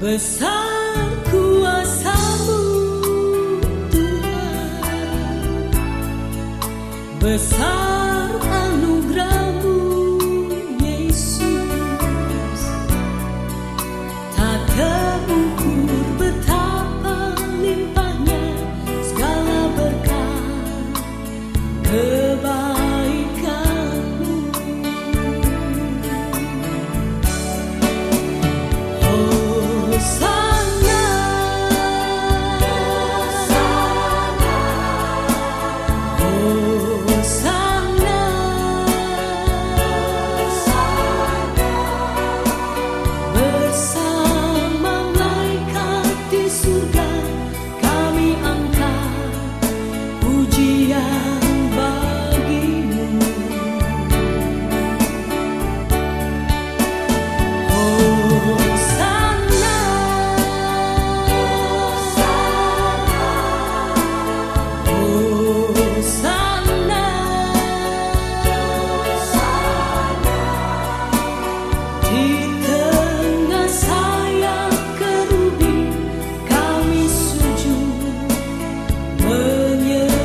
Besar kuasa-Mu Tuhan, besar anugerah-Mu Yesus, tak terukur betapa limpahnya segala berkat kebaikan-Mu. Hosana, Hosana, bersama malaikat di surga kami angkat pujian bagi-Mu. Hosana, Hosana, di tengah sayap kerubi kami sujud menyembah-Mu.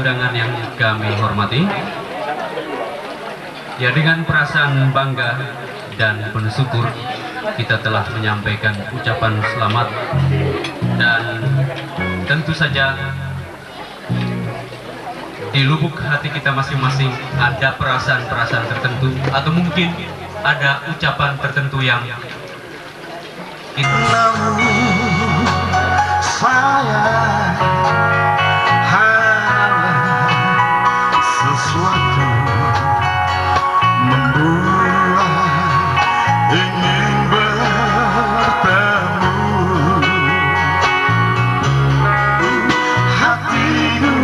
Undangan yang kami hormati, ya dengan perasaan bangga dan bersyukur kita telah menyampaikan ucapan selamat, dan tentu saja di lubuk hati kita masing-masing ada perasaan-perasaan tertentu atau mungkin ada ucapan tertentu yang kita sesuatu membuat ingin bertemu. Hatiku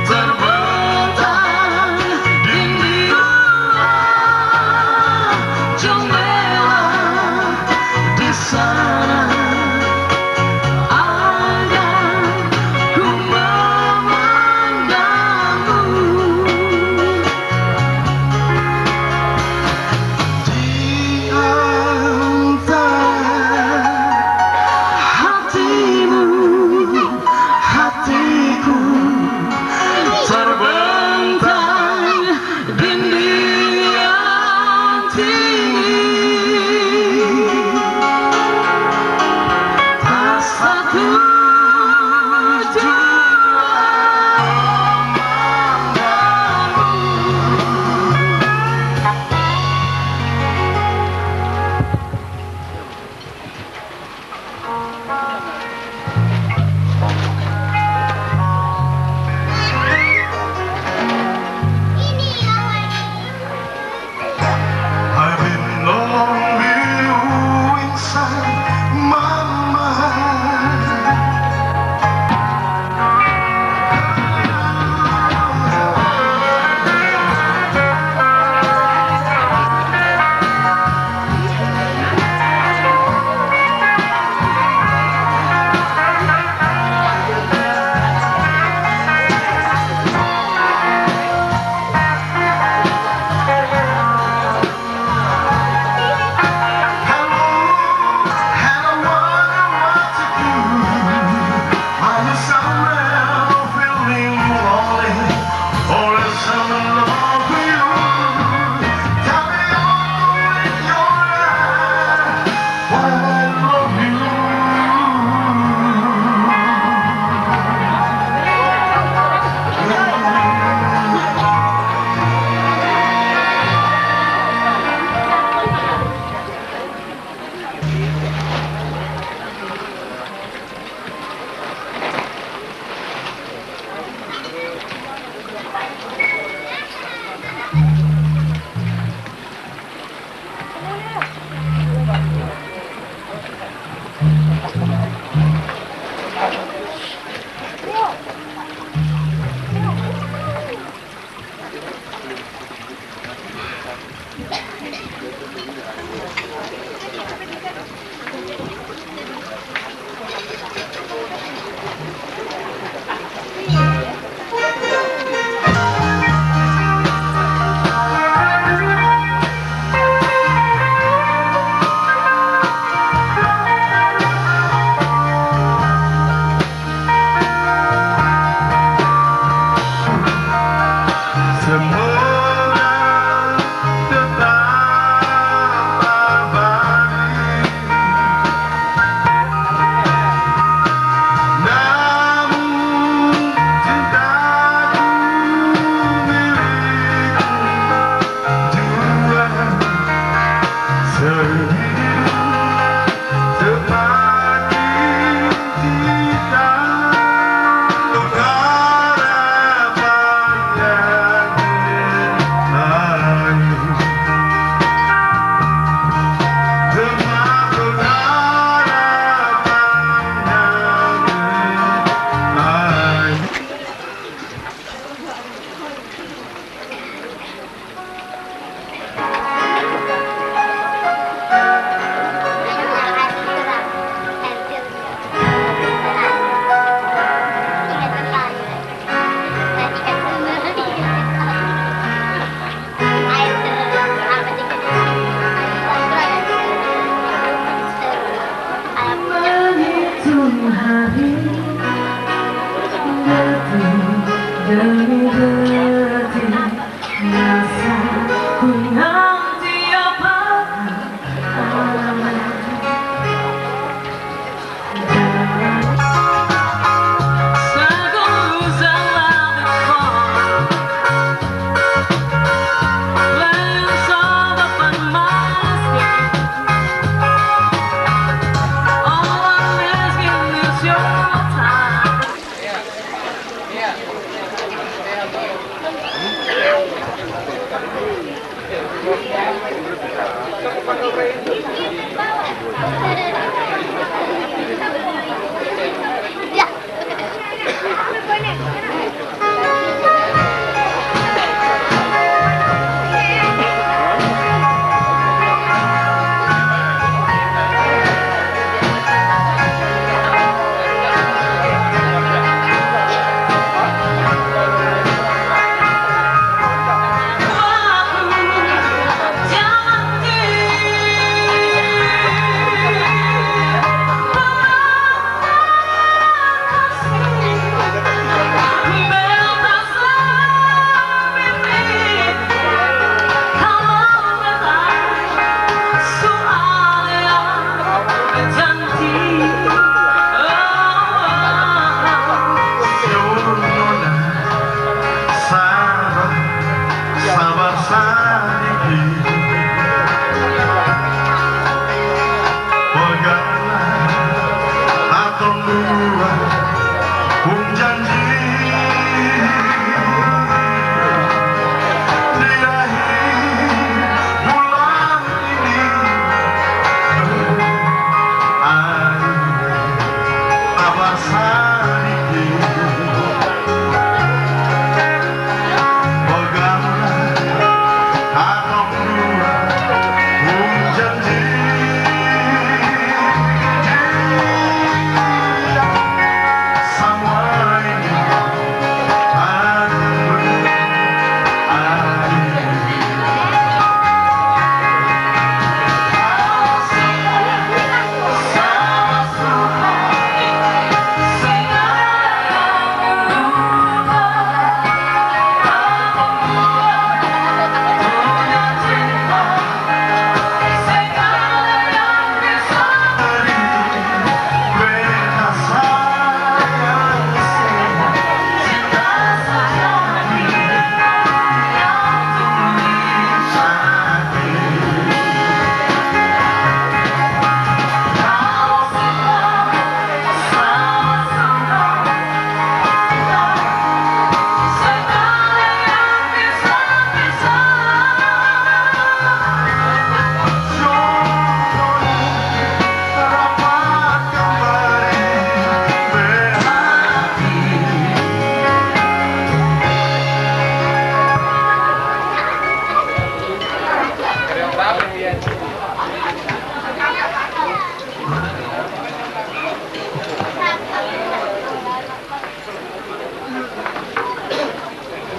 terbentang di luar jendela, di sana ada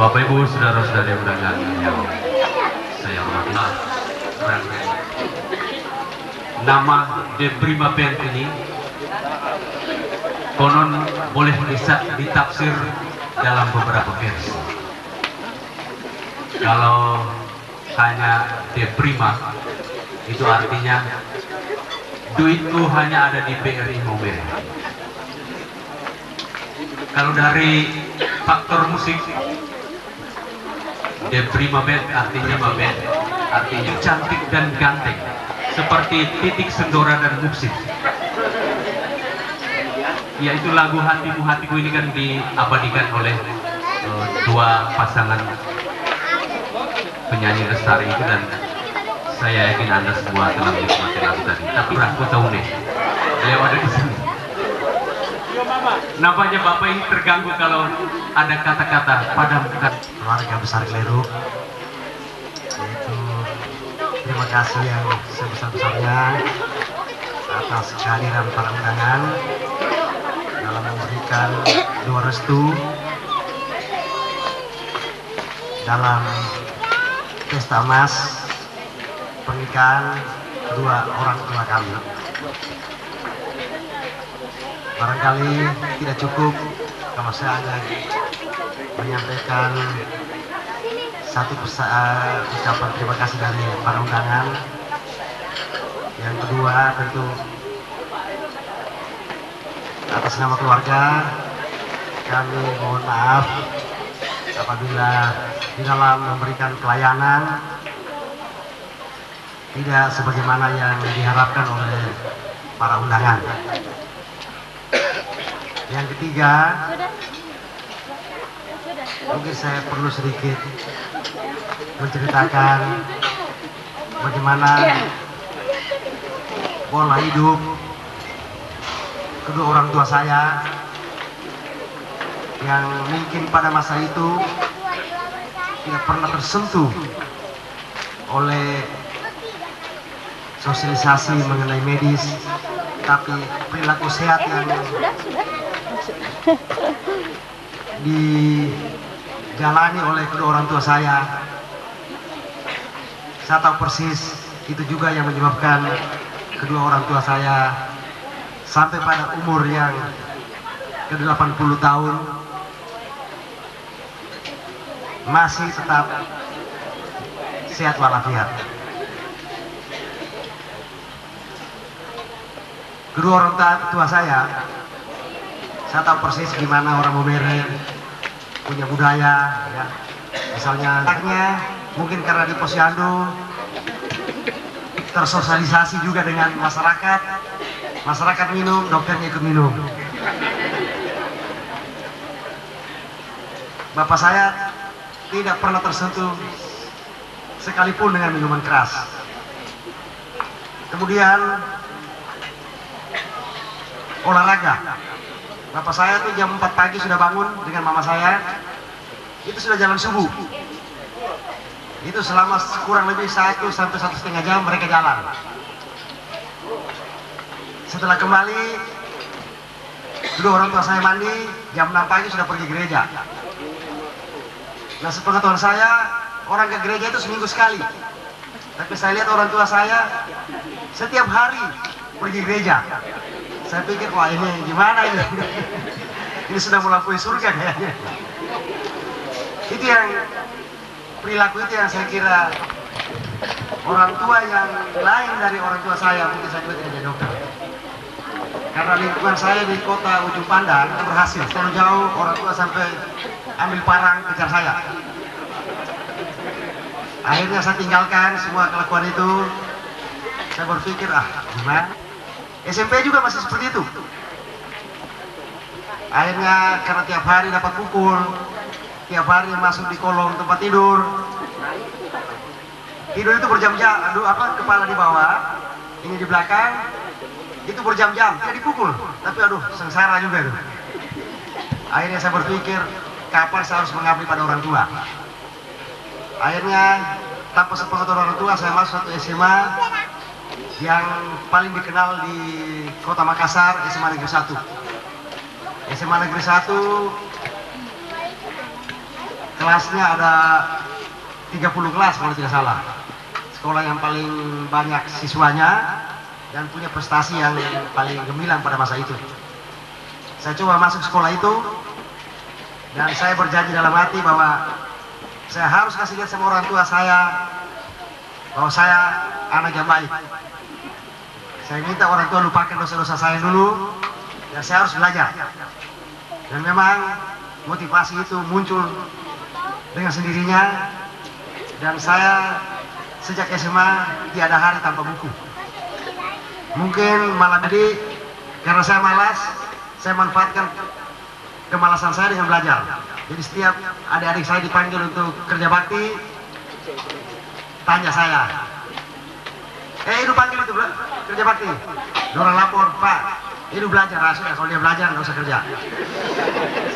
Bapak Ibu saudara-saudari undangan yang saya hormati, nama The Prima Band ini konon boleh bisa ditafsir dalam beberapa versi. Kalau hanya The Prima itu artinya duitku hanya ada di BRI Mobil. Kalau dari faktor musik, The Prima Band artinya babet, artinya cantik dan ganteng. seperti Titik Sendora dan Muksin. Yaitu lagu Hatimu Hatiku ini kan diabadikan oleh dua pasangan penyanyi lestari itu, dan saya yakin Anda semua telah menikmati lagu tadi. Tapi aku tahu nih, beliau ada di sini. Nampaknya Bapak ini terganggu kalau ada kata-kata padamkan. Keluarga besar Kleru, yaitu terima kasih yang sebesar-besarnya atas kehadiran para undangan dalam memberikan doa restu dalam pesta emas pernikahan kedua orang tua kami. Barangkali tidak cukup kalau saya hanya menyampaikan satu ucapan terima kasih dari para undangan. Yang kedua, tentu atas nama keluarga kami mohon maaf apabila di dalam memberikan pelayanan tidak sebagaimana yang diharapkan oleh para undangan. Yang ketiga, mungkin saya perlu sedikit menceritakan bagaimana pola hidup kedua orang tua saya yang mungkin pada masa itu tidak pernah tersentuh oleh sosialisasi mengenai medis, tapi perilaku sehat yang dijalani oleh kedua orang tua saya tahu persis itu juga yang menyebabkan kedua orang tua saya sampai pada umur yang ke-80 tahun masih tetap sehat walafiat. Kedua orang tua saya tahu persis gimana orang Momere punya budaya, ya. Misalnya anaknya mungkin karena di posyandu tersosialisasi juga dengan masyarakat minum, dokternya ikut minum. Bapak saya tidak pernah tersentuh sekalipun dengan minuman keras. Kemudian olahraga. Bapak saya tuh jam 4 pagi sudah bangun dengan mama saya, itu sudah jalan subuh. Itu selama kurang lebih 1 sampai 1,5 jam mereka jalan. Setelah kembali, kedua orang tua saya mandi, jam 6 pagi sudah pergi gereja. Nah, sepengetahuan saya, orang ke gereja itu seminggu sekali. Tapi saya lihat orang tua saya setiap hari pergi gereja. Saya pikir, wah ini gimana ini? Ini sudah melampaui surga kayaknya. Itu yang perilaku itu yang saya kira orang tua yang lain dari orang tua saya mungkin saya tidak jadi dokter. Karena lingkungan saya di kota Ujung Pandang itu berhasil. Terlalu jauh orang tua sampai ambil parang kejar saya. Akhirnya saya tinggalkan semua kelakuan itu. Saya berpikir, gimana? SMP juga masih seperti itu. Akhirnya karena tiap hari dapat pukul, tiap hari masuk di kolong tempat tidur. Tidur itu berjam-jam, kepala di bawah, ini di belakang, itu berjam-jam, tidak dipukul. Tapi sengsara juga itu. Akhirnya saya berpikir, kapan saya harus mengabdi pada orang tua. Akhirnya tanpa sepengetahuan orang tua, saya masuk satu SMA yang paling dikenal di kota Makassar, SMA Negeri 1. SMA Negeri 1 kelasnya ada 30 kelas kalau tidak salah. Sekolah yang paling banyak siswanya dan punya prestasi yang paling gemilang pada masa itu. Saya coba masuk sekolah itu dan saya berjanji dalam hati bahwa saya harus kasih lihat sama orang tua saya bahwa saya anak yang baik. Saya minta orang tua lupakan dosa-dosa saya dulu, dan saya harus belajar. Dan memang motivasi itu muncul dengan sendirinya, dan saya sejak SMA tiada hari tanpa buku. Mungkin malam ini karena saya malas, saya manfaatkan kemalasan saya dengan belajar. Jadi setiap adik-adik saya dipanggil untuk kerja bakti, tanya saya, itu panggil itu kerja bakti. Orang lapor, Pak, itu belajar. Sudah, kalau dia belajar nggak usah kerja.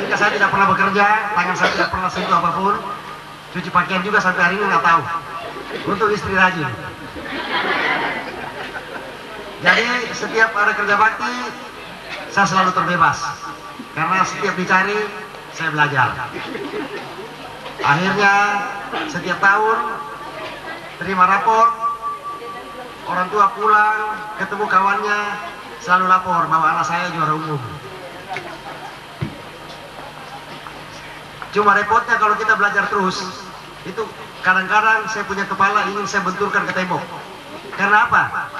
Sehingga saya tidak pernah bekerja, tangan saya tidak pernah sentuh apapun, cuci pakaian juga sampai hari ini nggak tahu. Untuk istri rajin. Jadi setiap ada kerja bakti, saya selalu terbebas. Karena setiap dicari, saya belajar. Akhirnya setiap tahun terima rapor, orang tua pulang, ketemu kawannya, selalu lapor bahwa anak saya juara umum. Cuma repotnya kalau kita belajar terus, itu kadang-kadang saya punya kepala ingin saya benturkan ke tembok. Karena apa?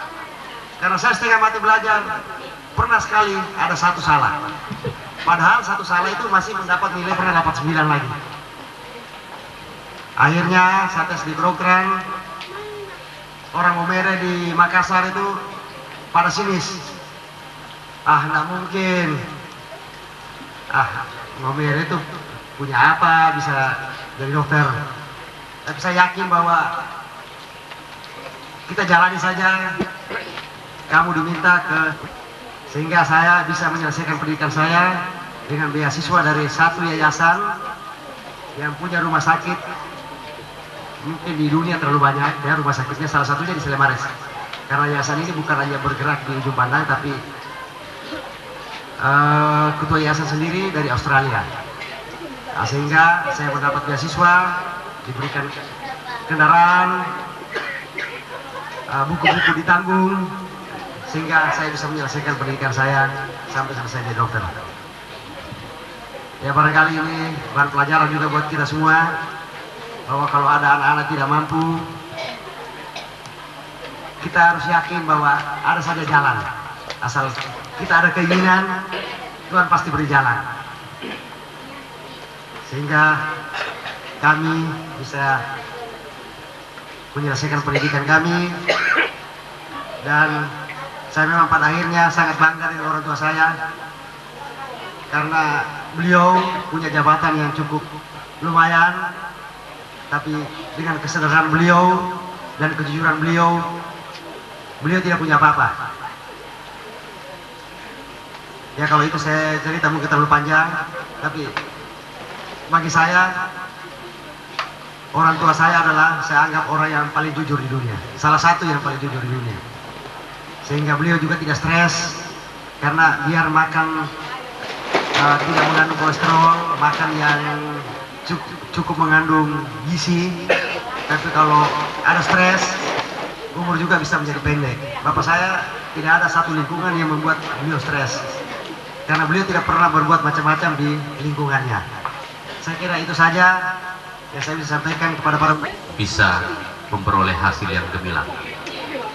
Karena saya setengah mati belajar, pernah sekali ada satu salah. Padahal satu salah itu masih mendapat nilai, pernah dapat 9 lagi. Akhirnya saya tes di Krokran, orang Momere di Makassar itu pada sinis. Nggak mungkin. Momere itu punya apa bisa jadi dokter. Tapi saya yakin bahwa kita jalani saja. Kamu diminta sehingga saya bisa menyelesaikan pendidikan saya dengan beasiswa dari satu yayasan yang punya rumah sakit mungkin di dunia terlalu banyak ya. Rumah sakitnya salah satunya di Selemares, karena yayasan ini bukan hanya bergerak di ujung pandang, tapi ketua yayasan sendiri dari Australia. Sehingga saya mendapat beasiswa, diberikan kendaraan, buku-buku ditanggung, sehingga saya bisa menyelesaikan pendidikan saya sampai selesai jadi dokter. Ya, barangkali ini bahan pelajaran juga buat kita semua, bahwa kalau ada anak-anak tidak mampu, kita harus yakin bahwa ada saja jalan. Asal kita ada keinginan, Tuhan pasti beri jalan. Sehingga kami bisa menyelesaikan pendidikan kami. Dan saya memang pada akhirnya sangat bangga dengan orang tua saya, karena beliau punya jabatan yang cukup lumayan, tapi dengan kesederhanaan beliau dan kejujuran beliau tidak punya apa-apa. Ya, kalau itu saya cerita mungkin terlalu panjang, tapi bagi saya, orang tua saya adalah, saya anggap orang yang paling jujur di dunia, salah satu yang paling jujur di dunia. Sehingga beliau juga tidak stres, karena biar makan tidak mengandung kolesterol, makan yang cukup mengandung gizi. Tapi kalau ada stres, umur juga bisa menjadi pendek. Bapak saya tidak ada satu lingkungan yang membuat beliau stres, karena beliau tidak pernah berbuat macam-macam di lingkungannya. Saya kira itu saja yang saya bisa sampaikan kepada para bisa memperoleh hasil yang gemilang.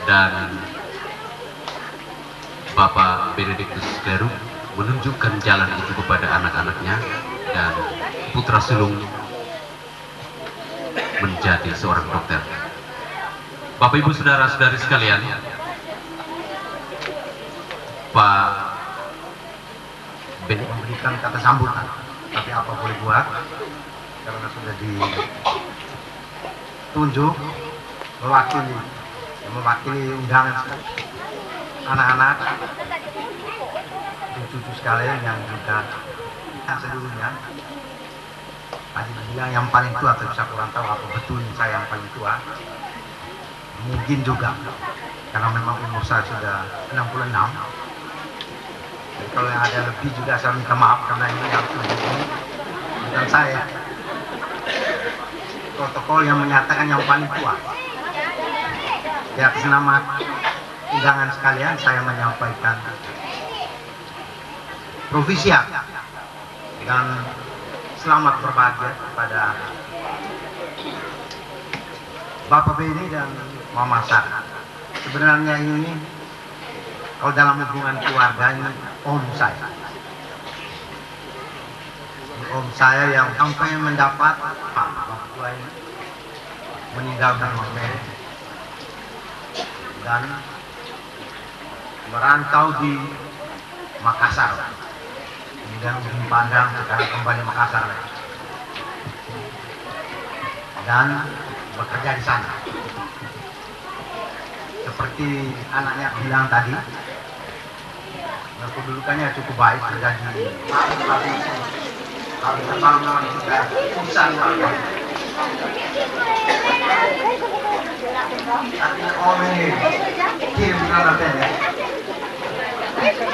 Dan Bapak Benedictus Klerus menunjukkan jalan itu kepada anak-anaknya, dan putra sulung menjadi seorang dokter. Bapak Ibu saudara-saudari sekalian, Pak Ben memberikan kata sambutan, tapi apa boleh buat, karena sudah ditunjuk mewakili undangan anak-anak, cucu sekalian yang juga seluruhnya. Tadi bilang yang paling tua, tapi saya kurang tahu apa betul saya yang paling tua. Mungkin juga, karena memang umur saya sudah 66. Jadi kalau yang ada lebih juga saya minta maaf, karena ini yang bukan saya. Protokol yang menyatakan yang paling tua. Di atas nama undangan sekalian, saya menyampaikan provisia dan selamat berbahagia kepada Bapak Beni dan Mama Sarah. Sebenarnya ini kalau dalam hubungan keluarga ini om saya. Ini om saya yang sampai mendapat Bapak tua ini meninggalkan Mama dan merantau di Makassar. Kemudian Ujung Pandang, sekarang kembali Makassar dan bekerja di sana. Seperti anaknya bilang tadi, kedudukannya cukup baik, kerja di habis bangun juga urusan warga. Artinya ini kirim nanti ya.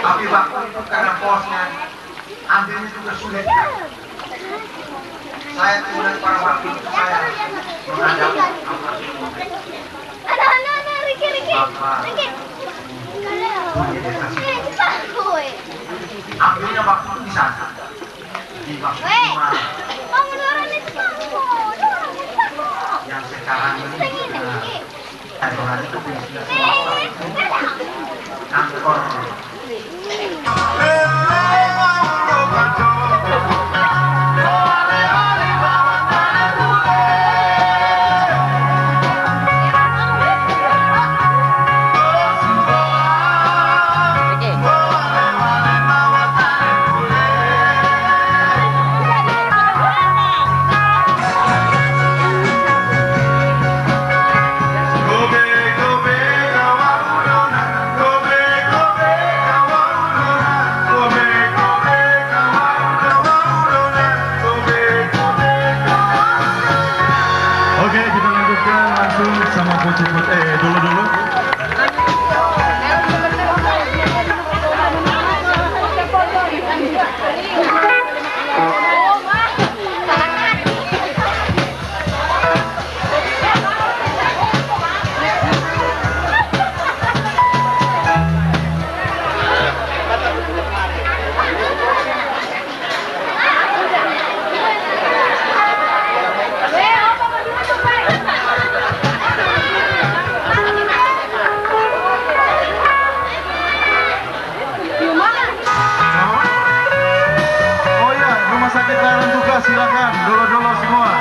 Tapi waktu itu karena bosnya ambilnya juga sulit. Saya kemudian pada waktu itu saya menghadap ambilnya waktu itu di sana. Di waktu yang sekarang ini kantoran itu kantor silakan dolo-dolo semua.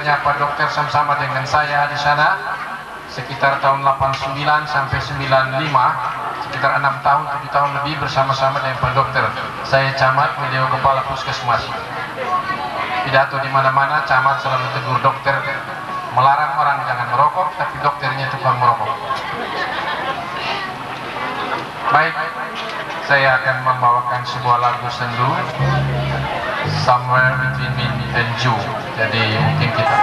usianya Pak Dokter sama-sama dengan saya di sana sekitar tahun 89 sampai 95, sekitar 6 tahun, 7 tahun lebih bersama-sama dengan Pak Dokter. Saya camat, beliau kepala puskesmas. Pidato di mana-mana, camat selalu tegur dokter, melarang orang jangan merokok, tapi dokternya tukang merokok. Baik, saya akan membawakan sebuah lagu sendu, Somewhere Between Me and You. Jadi mungkin kita